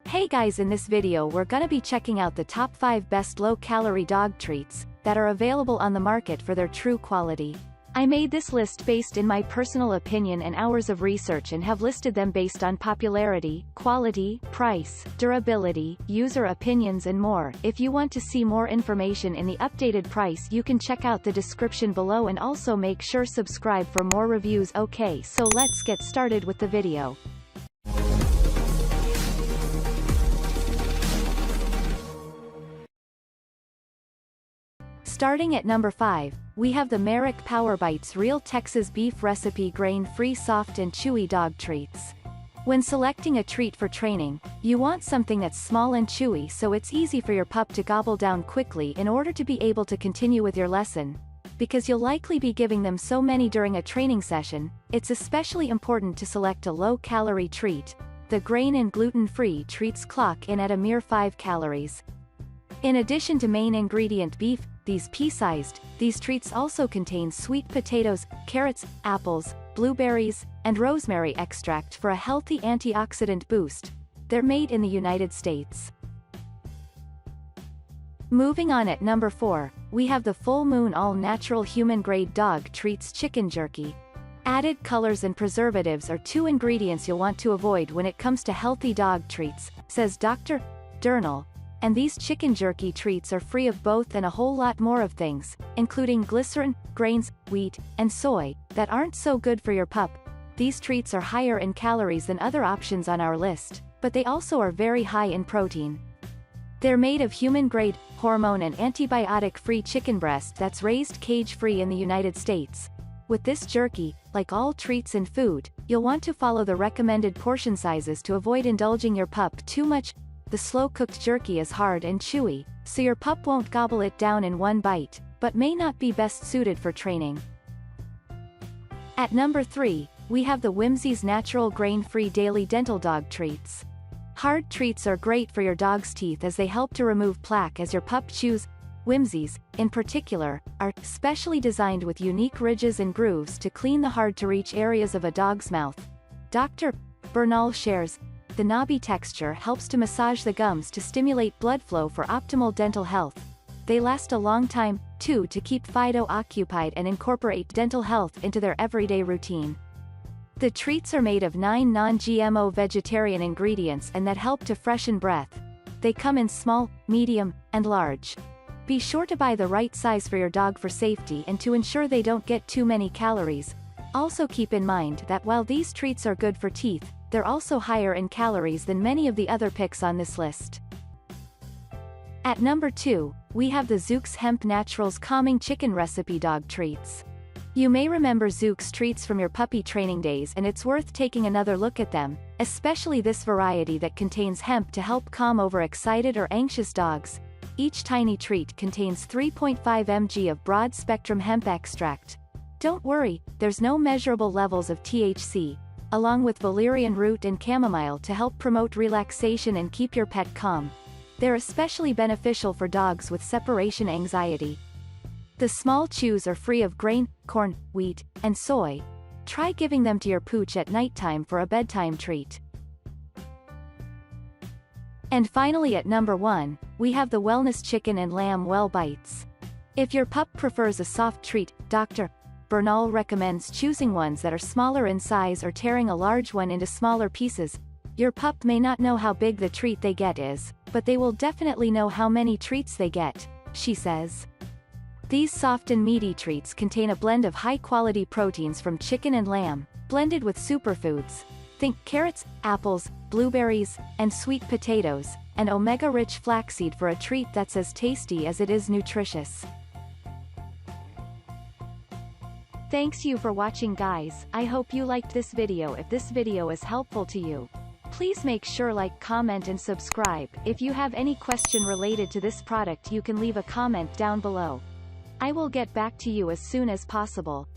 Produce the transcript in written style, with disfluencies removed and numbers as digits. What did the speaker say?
Hey guys, in this video we're gonna be checking out the top 5 best low-calorie dog treats that are available on the market for their true quality. I made this list based in my personal opinion and hours of research and have listed them based on popularity, quality, price, durability, user opinions and more. If you want to see more information in the updated price, you can check out the description below and also make sure subscribe for more reviews. Okay, so let's get started with the video. Starting at number 5, we have the WellBites Real Texas Beef Recipe Grain-Free Soft and Chewy Dog Treats. When selecting a treat for training, you want something that's small and chewy so it's easy for your pup to gobble down quickly in order to be able to continue with your lesson. Because you'll likely be giving them so many during a training session, it's especially important to select a low-calorie treat. The grain and gluten-free treats clock in at a mere 5 calories. In addition to main ingredient beef, these treats also contain sweet potatoes, carrots, apples, blueberries, and rosemary extract for a healthy antioxidant boost. They're made in the United States. Moving on at number 4, we have the Full Moon All-Natural Human-Grade Dog Treats Chicken Jerky. Added colors and preservatives are 2 ingredients you'll want to avoid when it comes to healthy dog treats, says Dr. Durnall. And these chicken jerky treats are free of both and a whole lot more of things, including glycerin, grains, wheat, and soy, that aren't so good for your pup. These treats are higher in calories than other options on our list, but they also are very high in protein. They're made of human-grade, hormone and antibiotic-free chicken breast that's raised cage-free in the United States. With this jerky, like all treats and food, you'll want to follow the recommended portion sizes to avoid indulging your pup too much. The slow-cooked jerky is hard and chewy, so your pup won't gobble it down in one bite, but may not be best suited for training. At number 3, we have the Whimzees Natural Grain-Free Daily Dental Dog Treats. Hard treats are great for your dog's teeth as they help to remove plaque as your pup chews. Whimzees, in particular, are specially designed with unique ridges and grooves to clean the hard-to-reach areas of a dog's mouth. Dr. Durnall shares, the knobby texture helps to massage the gums to stimulate blood flow for optimal dental health. They last a long time, too, to keep Fido occupied and incorporate dental health into their everyday routine. The treats are made of 9 non-GMO vegetarian ingredients and that help to freshen breath. They come in small, medium, and large. Be sure to buy the right size for your dog for safety and to ensure they don't get too many calories. Also keep in mind that while these treats are good for teeth, they're also higher in calories than many of the other picks on this list. At number 2, we have the Zuke's Hemp Naturals Calming Chicken Recipe Dog Treats. You may remember Zuke's treats from your puppy training days, and it's worth taking another look at them, especially this variety that contains hemp to help calm overexcited or anxious dogs. Each tiny treat contains 3.5 mg of broad-spectrum hemp extract. Don't worry, there's no measurable levels of THC, along with valerian root and chamomile to help promote relaxation and keep your pet calm. They're especially beneficial for dogs with separation anxiety. The small chews are free of grain, corn, wheat, and soy. Try giving them to your pooch at nighttime for a bedtime treat. And finally at number 1, we have the Wellness Chicken and Lamb WellBites. If your pup prefers a soft treat, Dr. Durnall recommends choosing ones that are smaller in size or tearing a large one into smaller pieces. Your pup may not know how big the treat they get is, but they will definitely know how many treats they get, she says. These soft and meaty treats contain a blend of high-quality proteins from chicken and lamb, blended with superfoods. Think carrots, apples, blueberries, and sweet potatoes, and omega-rich flaxseed for a treat that's as tasty as it is nutritious. Thanks you for watching guys, I hope you liked this video. If this video is helpful to you, please make sure like, comment and subscribe. If you have any question related to this product you can leave a comment down below. I will get back to you as soon as possible.